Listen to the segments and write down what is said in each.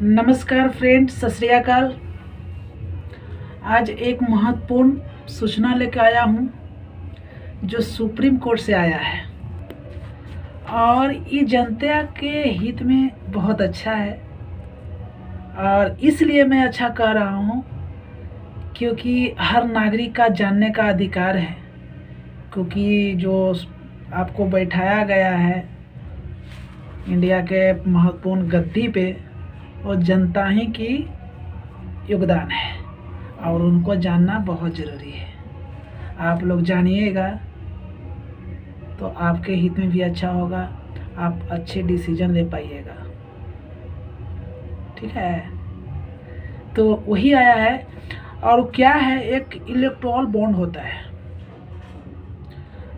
नमस्कार फ्रेंड्स, सत श्री अकाल। आज एक महत्वपूर्ण सूचना लेकर आया हूँ जो सुप्रीम कोर्ट से आया है और ये जनता के हित में बहुत अच्छा है। और इसलिए मैं अच्छा कह रहा हूँ क्योंकि हर नागरिक का जानने का अधिकार है। क्योंकि जो आपको बैठाया गया है इंडिया के महत्वपूर्ण गद्दी पे, और जनता ही की योगदान है और उनको जानना बहुत ज़रूरी है। आप लोग जानिएगा तो आपके हित में भी अच्छा होगा, आप अच्छे डिसीजन ले पाइएगा। ठीक है, तो वही आया है। और क्या है, एक इलेक्टोरल बॉन्ड होता है।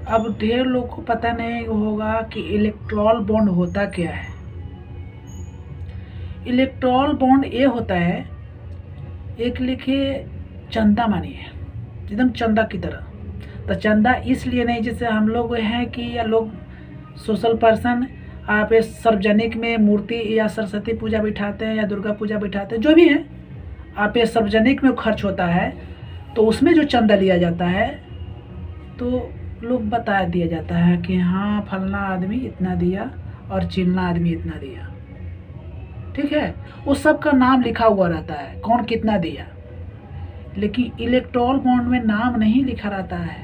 अब ढेर लोग को पता नहीं होगा कि इलेक्टोरल बॉन्ड होता क्या है। इलेक्टोरल बॉन्ड ये होता है, एक लिखे चंदा मानिए, एकदम चंदा की तरह। तो चंदा इसलिए नहीं जैसे हम लोग हैं कि या लोग सोशल पर्सन आप सार्वजनिक में मूर्ति या सरस्वती पूजा बिठाते हैं या दुर्गा पूजा बिठाते हैं, जो भी है आप ये सार्वजनिक में खर्च होता है तो उसमें जो चंदा लिया जाता है तो लोग बता दिया जाता है कि हाँ फलना आदमी इतना दिया और चिलना आदमी इतना दिया। ठीक है, उस सब का नाम लिखा हुआ रहता है कौन कितना दिया। लेकिन इलेक्टोरल बॉन्ड में नाम नहीं लिखा रहता है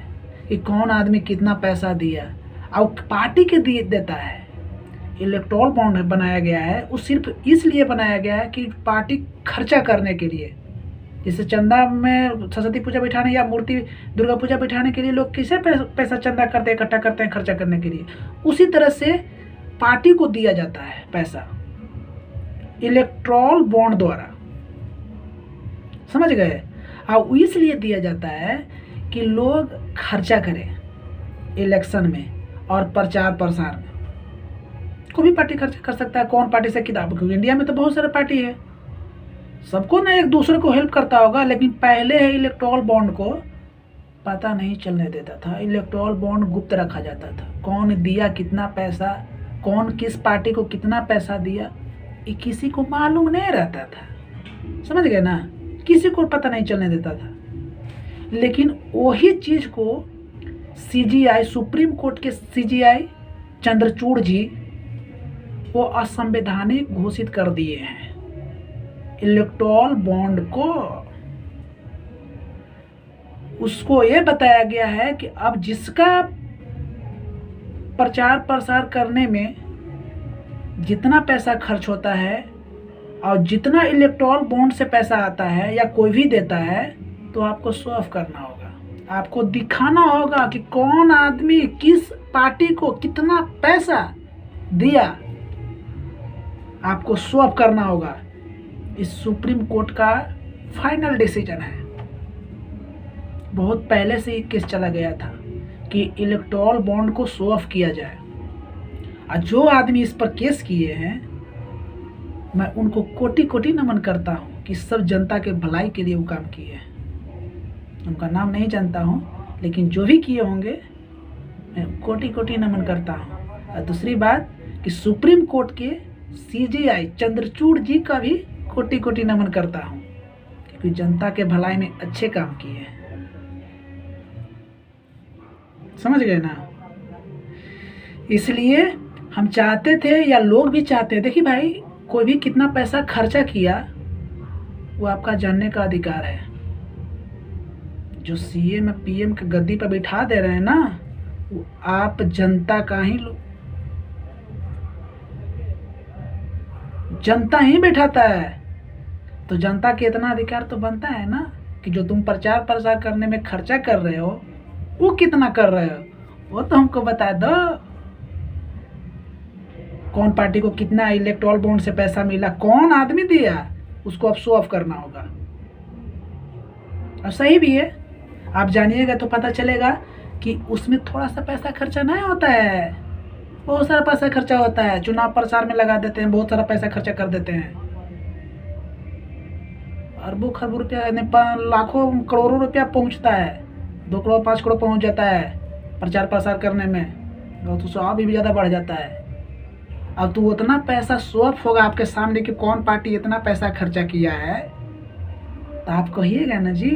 कि कौन आदमी कितना पैसा दिया और पार्टी के दिए देता है। इलेक्टोरल बॉन्ड बनाया गया है, वो सिर्फ इसलिए बनाया गया है कि पार्टी खर्चा करने के लिए, जैसे चंदा में सरस्वती पूजा बिठाने या मूर्ति दुर्गा पूजा बिठाने के लिए लोग किसे पैसा चंदा करते हैं, इकट्ठा करते हैं खर्चा करने के लिए, उसी तरह से पार्टी को दिया जाता है पैसा इलेक्टोरल बॉन्ड द्वारा। समझ गए? और इसलिए दिया जाता है कि लोग खर्चा करें इलेक्शन में और प्रचार प्रसार में। कोई भी पार्टी खर्चा कर सकता है, कौन पार्टी से किताब, क्योंकि इंडिया में तो बहुत सारे पार्टी है, सबको ना एक दूसरे को हेल्प करता होगा। लेकिन पहले है इलेक्टोरल बॉन्ड को पता नहीं चलने देता था, इलेक्टोरल बॉन्ड गुप्त रखा जाता था। कौन दिया कितना पैसा, कौन किस पार्टी को कितना पैसा दिया, ये किसी को मालूम नहीं रहता था। समझ गए ना, किसी को पता नहीं चलने देता था। लेकिन वही चीज को सीजीआई, सुप्रीम कोर्ट के सीजीआई चंद्रचूड़ जी वो असंवैधानिक घोषित कर दिए हैं इलेक्टोरल बॉन्ड को। उसको ये बताया गया है कि अब जिसका प्रचार प्रसार करने में जितना पैसा खर्च होता है और जितना इलेक्टोरल बॉन्ड से पैसा आता है या कोई भी देता है, तो आपको शो ऑफ करना होगा, आपको दिखाना होगा कि कौन आदमी किस पार्टी को कितना पैसा दिया, आपको शो ऑफ करना होगा। इस सुप्रीम कोर्ट का फाइनल डिसीजन है। बहुत पहले से ही केस चला गया था कि इलेक्टोरल बॉन्ड को शो ऑफ किया जाए, और जो आदमी इस पर केस किए हैं मैं उनको कोटि कोटि नमन करता हूँ कि सब जनता के भलाई के लिए वो काम किए हैं। उनका नाम नहीं जानता हूँ, लेकिन जो भी किए होंगे मैं कोटि कोटि नमन करता हूँ। और दूसरी बात कि सुप्रीम कोर्ट के सीजीआई चंद्रचूड़ जी का भी कोटि कोटि नमन करता हूँ, क्योंकि जनता के भलाई में अच्छे काम किए हैं। समझ गए ना? इसलिए हम चाहते थे या लोग भी चाहते हैं, देखिए भाई कोई भी कितना पैसा खर्चा किया वो आपका जानने का अधिकार है। जो सीएम पीएम के गद्दी पर बिठा दे रहे हैं ना, वो आप जनता का ही, जनता ही बैठाता है। तो जनता के इतना अधिकार तो बनता है ना कि जो तुम प्रचार प्रसार करने में खर्चा कर रहे हो वो कितना कर रहे हो, वो तो हमको बता दो। कौन पार्टी को कितना इलेक्टोरल बॉन्ड से पैसा मिला, कौन आदमी दिया, उसको अब शो ऑफ करना होगा। और सही भी है, आप जानिएगा तो पता चलेगा कि उसमें थोड़ा सा पैसा खर्चा नहीं होता है, बहुत सारा पैसा खर्चा होता है। चुनाव प्रचार में लगा देते हैं, बहुत सारा पैसा खर्चा कर देते हैं, अरबों खरबों रुपया, लाखों करोड़ों रुपया पहुंचता है, 2 करोड़ 5 करोड़ पहुंच जाता है प्रचार प्रसार करने में, तो उससे भी ज़्यादा बढ़ जाता है। अब तो उतना पैसा शो ऑफ होगा आपके सामने कि कौन पार्टी इतना पैसा खर्चा किया है, तो आप कहिएगा ना जी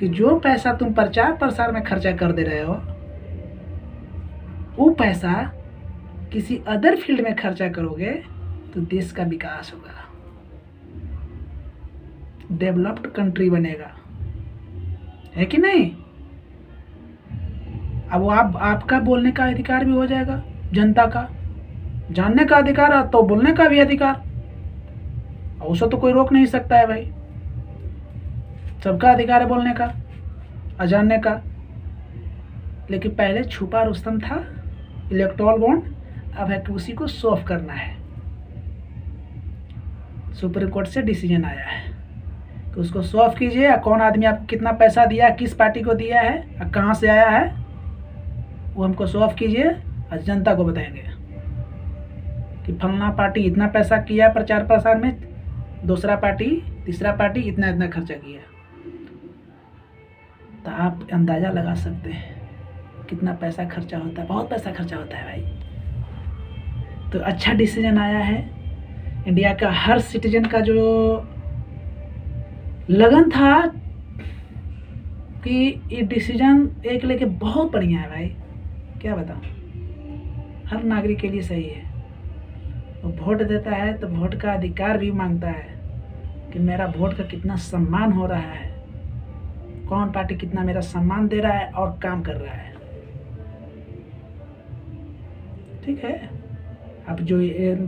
कि जो पैसा तुम प्रचार प्रसार में खर्चा कर दे रहे हो, वो पैसा किसी अदर फील्ड में खर्चा करोगे तो देश का विकास होगा, डेवलप्ड कंट्री बनेगा, है कि नहीं। अब वो आपका बोलने का अधिकार भी हो जाएगा, जनता का जानने का अधिकार है तो बोलने का भी अधिकार, उसे तो कोई रोक नहीं सकता है भाई, सबका अधिकार है बोलने का और जानने का। लेकिन पहले छुपा रुस्तम था इलेक्टोरल बॉन्ड, अब है कि उसी को शो ऑफ करना है। सुप्रीम कोर्ट से डिसीजन आया है कि उसको शो ऑफ कीजिए, कौन आदमी आपको कितना पैसा दिया, किस पार्टी को दिया है और कहाँ से आया है, वो हमको शो ऑफ कीजिए और जनता को बताएंगे कि फलना पार्टी इतना पैसा किया प्रचार प्रसार में, दूसरा पार्टी तीसरा पार्टी इतना इतना खर्चा किया। तो आप अंदाज़ा लगा सकते हैं कितना पैसा खर्चा होता है, बहुत पैसा खर्चा होता है भाई। तो अच्छा डिसीजन आया है, इंडिया का हर सिटीजन का जो लगन था कि ये डिसीजन एक लेके बहुत बढ़िया है भाई, क्या बताऊं, हर नागरिक के लिए सही है। वो वोट देता है तो वोट का अधिकार भी मांगता है कि मेरा वोट का कितना सम्मान हो रहा है, कौन पार्टी कितना मेरा सम्मान दे रहा है और काम कर रहा है, ठीक है। अब जो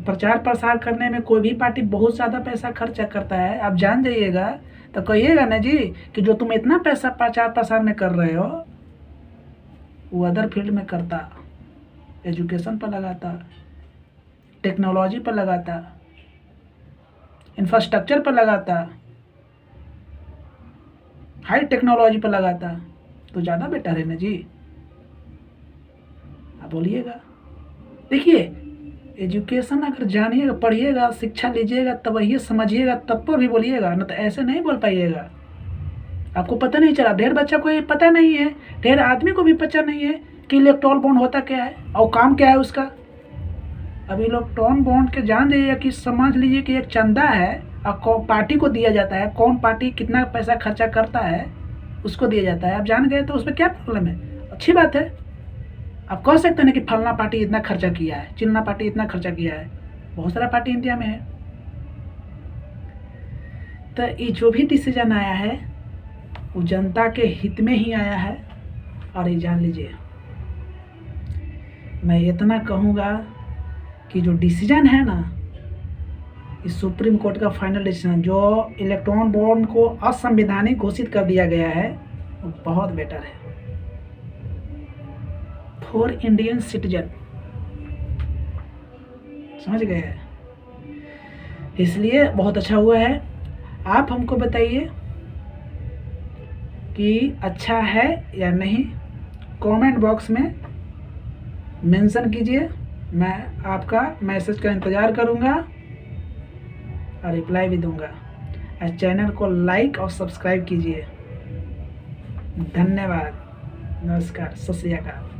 प्रचार प्रसार करने में कोई भी पार्टी बहुत ज़्यादा पैसा खर्चा करता है, आप जान जाइएगा तो कहिएगा ना जी कि जो तुम इतना पैसा प्रचार प्रसार में कर रहे हो वो अदर फील्ड में करता, एजुकेशन पर लगाता, टेक्नोलॉजी पर लगाता, इंफ्रास्ट्रक्चर पर लगाता, हाई टेक्नोलॉजी पर लगाता तो ज़्यादा बेटर है ना जी। आप बोलिएगा, देखिए एजुकेशन अगर जानिएगा, पढ़िएगा, शिक्षा लीजिएगा, तब ये समझिएगा, तब पर भी बोलिएगा, ना तो ऐसे नहीं बोल पाइएगा। आपको पता नहीं चला, ढेर बच्चा को ये पता नहीं है, ढेर आदमी को भी पता नहीं है कि इलेक्टोरल बॉन्ड होता क्या है और काम क्या है उसका। अब इलेक्टोरल बॉन्ड के जान जाइए कि समझ लीजिए कि एक चंदा है और पार्टी को दिया जाता है, कौन पार्टी कितना पैसा खर्चा करता है उसको दिया जाता है। आप जान गए तो उसमें क्या प्रॉब्लम है, अच्छी बात है। आप कह सकते हैं कि फलना पार्टी इतना खर्चा किया है, चिल्ना पार्टी इतना खर्चा किया है, बहुत सारा पार्टी इंडिया में है। तो ये जो भी डिसीजन आया है वो जनता के हित में ही आया है। और ये जान लीजिए, मैं इतना कहूँगा कि जो डिसीजन है ना, इस सुप्रीम कोर्ट का फाइनल डिसीजन जो इलेक्ट्रॉन बॉन्ड को असंवैधानिक घोषित कर दिया गया है, वो बहुत बेटर है फॉर इंडियन सिटीजन, समझ गए हैं। इसलिए बहुत अच्छा हुआ है। आप हमको बताइए कि अच्छा है या नहीं, कमेंट बॉक्स में मेंशन कीजिए, मैं आपका मैसेज का इंतज़ार करूंगा और रिप्लाई भी दूंगा। और चैनल को लाइक और सब्सक्राइब कीजिए। धन्यवाद, नमस्कार, सत श्री अकाल।